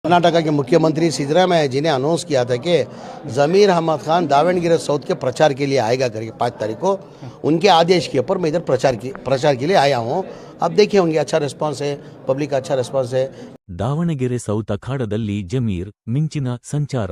कर्नाटका के मुख्यमंत्री सिद्धरामैया जी ने अनाउंस किया था कि ज़मीर अहमद खान दावणगेरे साउथ के प्रचार के लिए आएगा करके 5 तारीख को। उनके आदेश के ऊपर मैं इधर प्रचार के लिए आया हूँ। अब देखिए उनके अच्छा रिस्पांस है, पब्लिक का अच्छा रिस्पांस है। ದಾವಣಗೆರೆ ಸೌತ್ ಅಖಾಡದಲ್ಲಿ ಜಮೀರ್ ಮಿಂಚಿನ ಸಂಚಾರ.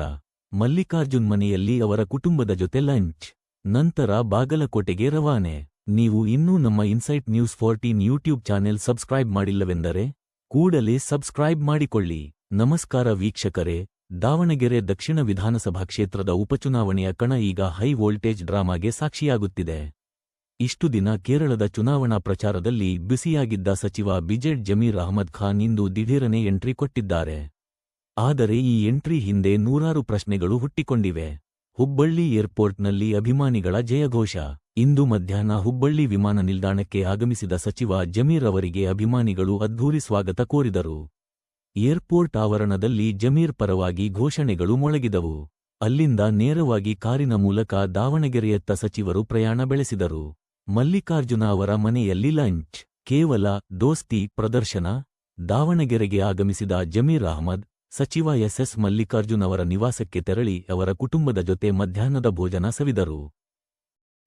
ಮಲ್ಲಿಕಾರ್ಜುನ್ ಮನೆಯಲ್ಲಿ ಅವರ ಕುಟುಂಬದ ಜೊತೆ ಲಂಚ್. ನಂತರ ಬಾಗಲಕೋಟೆಗೆ ರವಾನೆ. ನೀವು ಇನ್ನೂ ನಮ್ಮ insight news 14 YouTube channel subscribe ಮಾಡಿಲ್ಲವೆಂದರೆ ಕೂಡಲೇ ಸಬ್ಸ್ಕ್ರೈಬ್ ಮಾಡಿಕೊಳ್ಳಿ. ನಮಸ್ಕಾರ ವೀಕ್ಷಕರೇ, ದಾವಣಗೆರೆ ದಕ್ಷಿಣ ವಿಧಾನಸಭಾ ಕ್ಷೇತ್ರದ ಉಪಚುನಾವಣೆಯ ಕಣ ಈಗ ಹೈ ವೋಲ್ಟೇಜ್ ಡ್ರಾಮಾಗೆ ಸಾಕ್ಷಿಯಾಗುತ್ತಿದೆ. ಇಷ್ಟು ದಿನ ಕೇರಳದ ಚುನಾವಣಾ ಪ್ರಚಾರದಲ್ಲಿ ಬಿಸಿಯಾಗಿದ್ದ ಸಚಿವ ಬಿಜೆಡ್ ಜಮೀರ್ ಅಹಮದ್ ಖಾನ್ ಇಂದು ದಿಢೀರನೆ ಎಂಟ್ರಿ ಕೊಟ್ಟಿದ್ದಾರೆ. ಆದರೆ ಈ ಎಂಟ್ರಿ ಹಿಂದೆ ನೂರಾರು ಪ್ರಶ್ನೆಗಳು ಹುಟ್ಟಿಕೊಂಡಿವೆ. ಹುಬ್ಬಳ್ಳಿ ಏರ್ಪೋರ್ಟ್ನಲ್ಲಿ ಅಭಿಮಾನಿಗಳ ಜಯಘೋಷ. ಇಂದು ಮಧ್ಯಾಹ್ನ ಹುಬ್ಬಳ್ಳಿ ವಿಮಾನ ನಿಲ್ದಾಣಕ್ಕೆ ಆಗಮಿಸಿದ ಸಚಿವ ಜಮೀರ್ ಅವರಿಗೆ ಅಭಿಮಾನಿಗಳು ಅದ್ಧೂರಿ ಸ್ವಾಗತ ಕೋರಿದರು. ಏರ್ಪೋರ್ಟ್ ಆವರಣದಲ್ಲಿ ಜಮೀರ್ ಪರವಾಗಿ ಘೋಷಣೆಗಳು ಮೊಳಗಿದವು. ಅಲ್ಲಿಂದ ನೇರವಾಗಿ ಕಾರಿನ ಮೂಲಕ ದಾವಣಗೆರೆಯತ್ತ ಸಚಿವರು ಪ್ರಯಾಣ ಬೆಳೆಸಿದರು. ಮಲ್ಲಿಕಾರ್ಜುನ ಅವರ ಮನೆಯಲ್ಲಿ ಲಂಚ್. ಕೇವಲ ದೋಸ್ತಿ ಪ್ರದರ್ಶನ. ದಾವಣಗೆರೆಗೆ ಆಗಮಿಸಿದ ಜಮೀರ್ ಅಹಮದ್, ಸಚಿವ ಎಸ್ ಮಲ್ಲಿಕಾರ್ಜುನ್ ಅವರ ನಿವಾಸಕ್ಕೆ ತೆರಳಿ ಅವರ ಕುಟುಂಬದ ಜೊತೆ ಮಧ್ಯಾಹ್ನದ ಭೋಜನ ಸವಿದರು.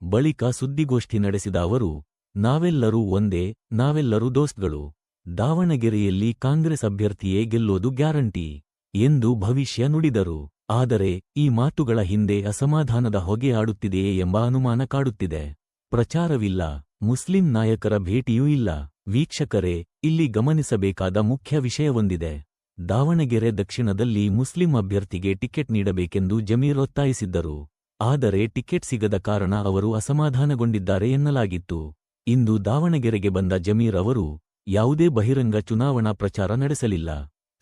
ಬಳಿಕ ಸುದ್ದಿಗೋಷ್ಠಿ ನಡೆಸಿದ ಅವರು, ನಾವೆಲ್ಲರೂ ಒಂದೇ, ನಾವೆಲ್ಲರೂ ದೋಸ್ತ್ಗಳು. ದಾವಣಗೆರೆಯಲ್ಲಿ ಕಾಂಗ್ರೆಸ್ ಅಭ್ಯರ್ಥಿಯೇ ಗೆಲ್ಲೋದು ಗ್ಯಾರಂಟಿ ಎಂದು ಭವಿಷ್ಯ ನುಡಿದರು. ಆದರೆ ಈ ಮಾತುಗಳ ಹಿಂದೆ ಅಸಮಾಧಾನದ ಹೊಗೆ ಆಡುತ್ತಿದೆಯೇ ಎಂಬ ಅನುಮಾನ ಕಾಡುತ್ತಿದೆ. ಪ್ರಚಾರವಿಲ್ಲ, ಮುಸ್ಲಿಂ ನಾಯಕರ ಭೇಟಿಯೂ ಇಲ್ಲ. ವೀಕ್ಷಕರೇ, ಇಲ್ಲಿ ಗಮನಿಸಬೇಕಾದ ಮುಖ್ಯ ವಿಷಯವೊಂದಿದೆ. ದಾವಣಗೆರೆ ದಕ್ಷಿಣದಲ್ಲಿ ಮುಸ್ಲಿಂ ಅಭ್ಯರ್ಥಿಗೆ ಟಿಕೆಟ್ ನೀಡಬೇಕೆಂದು ಜಮೀರ್ ಒತ್ತಾಯಿಸಿದ್ದರು. ಆದರೆ ಟಿಕೆಟ್ ಸಿಗದ ಕಾರಣ ಅವರು ಅಸಮಾಧಾನಗೊಂಡಿದ್ದಾರೆ ಎನ್ನಲಾಗಿತ್ತು. ಇಂದು ದಾವಣಗೆರೆಗೆ ಬಂದ ಜಮೀರ್ ಅವರು ಯಾವುದೇ ಬಹಿರಂಗ ಚುನಾವಣಾ ಪ್ರಚಾರ ನಡೆಸಲಿಲ್ಲ.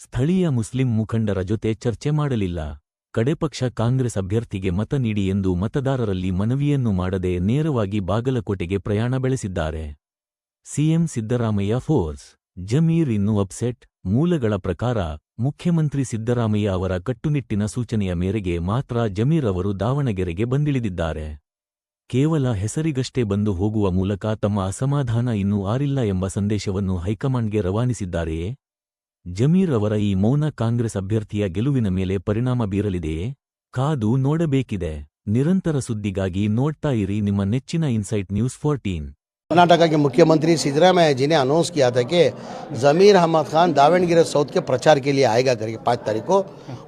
ಸ್ಥಳೀಯ ಮುಸ್ಲಿಂ ಮುಖಂಡರ ಜೊತೆ ಚರ್ಚೆ ಮಾಡಲಿಲ್ಲ. ಕಡೆಪಕ್ಷ ಕಾಂಗ್ರೆಸ್ ಅಭ್ಯರ್ಥಿಗೆ ಮತ ನೀಡಿ ಎಂದು ಮತದಾರರಲ್ಲಿ ಮನವಿಯನ್ನು ಮಾಡದೆ ನೇರವಾಗಿ ಬಾಗಲಕೋಟೆಗೆ ಪ್ರಯಾಣ ಬೆಳೆಸಿದ್ದಾರೆ. CM Siddaramaiah force. ಜಮೀರ್ ಇನ್ನೂ ಅಪ್ಸೆಟ್. ಮೂಲಗಳ ಪ್ರಕಾರ ಮುಖ್ಯಮಂತ್ರಿ ಸಿದ್ದರಾಮಯ್ಯ ಅವರ ಕಟ್ಟುನಿಟ್ಟಿನ ಸೂಚನೆಯ ಮೇರೆಗೆ ಮಾತ್ರ ಜಮೀರ್ ಅವರು ದಾವಣಗೆರೆಗೆ ಬಂದಿಳಿದಿದ್ದಾರೆ. ಕೇವಲ ಹೆಸರಿಗಷ್ಟೇ ಬಂದು ಹೋಗುವ ಮೂಲಕ ತಮ್ಮ ಅಸಮಾಧಾನ ಇನ್ನೂ ಆರಿಲ್ಲ ಎಂಬ ಸಂದೇಶವನ್ನು ಹೈಕಮಾಂಡ್ಗೆ ರವಾನಿಸಿದ್ದಾರೆಯೇ? ಜಮೀರ್ ಅವರ ಈ ಮೌನ ಕಾಂಗ್ರೆಸ್ ಅಭ್ಯರ್ಥಿಯ ಗೆಲುವಿನ ಮೇಲೆ ಪರಿಣಾಮ ಬೀರಲಿದೆಯೇ? ಕಾದು ನೋಡಬೇಕಿದೆ. ನಿರಂತರ ಸುದ್ದಿಗಾಗಿ ನೋಡ್ತಾ ಇರಿ ನಿಮ್ಮ ನೆಚ್ಚಿನ ಇನ್ಸೈಟ್ ನ್ಯೂಸ್ 14. कर्नाटका के मुख्यमंत्री सिद्धरामैया जी ने अनाउंस किया था कि ज़मीर अहमद खान दावणगेरे साउथ के प्रचार के लिए आएगा करके 5 तारीख को।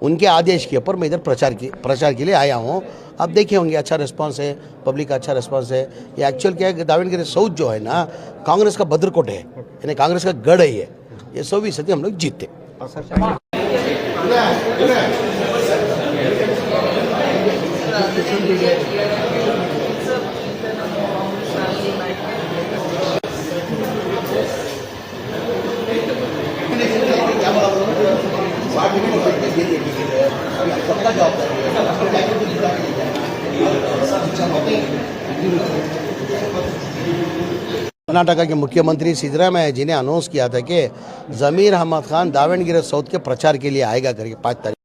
उनके आदेश के ऊपर मैं इधर प्रचार के लिए आया हूँ। अब देखिए उनके अच्छा रिस्पांस है, पब्लिक का अच्छा रिस्पांस है। ये एक्चुअल क्या है कि दावणगेरे साउथ जो है ना, कांग्रेस का भद्रकोट है, यानी कांग्रेस का गढ़ है। ये 100% हम लोग जीतते। कर्नाटका के मुख्यमंत्री सिद्धरामैया जी ने अनाउंस किया था कि ज़मीर अहमद खान दावणगेरे साउथ के प्रचार के लिए आएगा करके 5 तारीख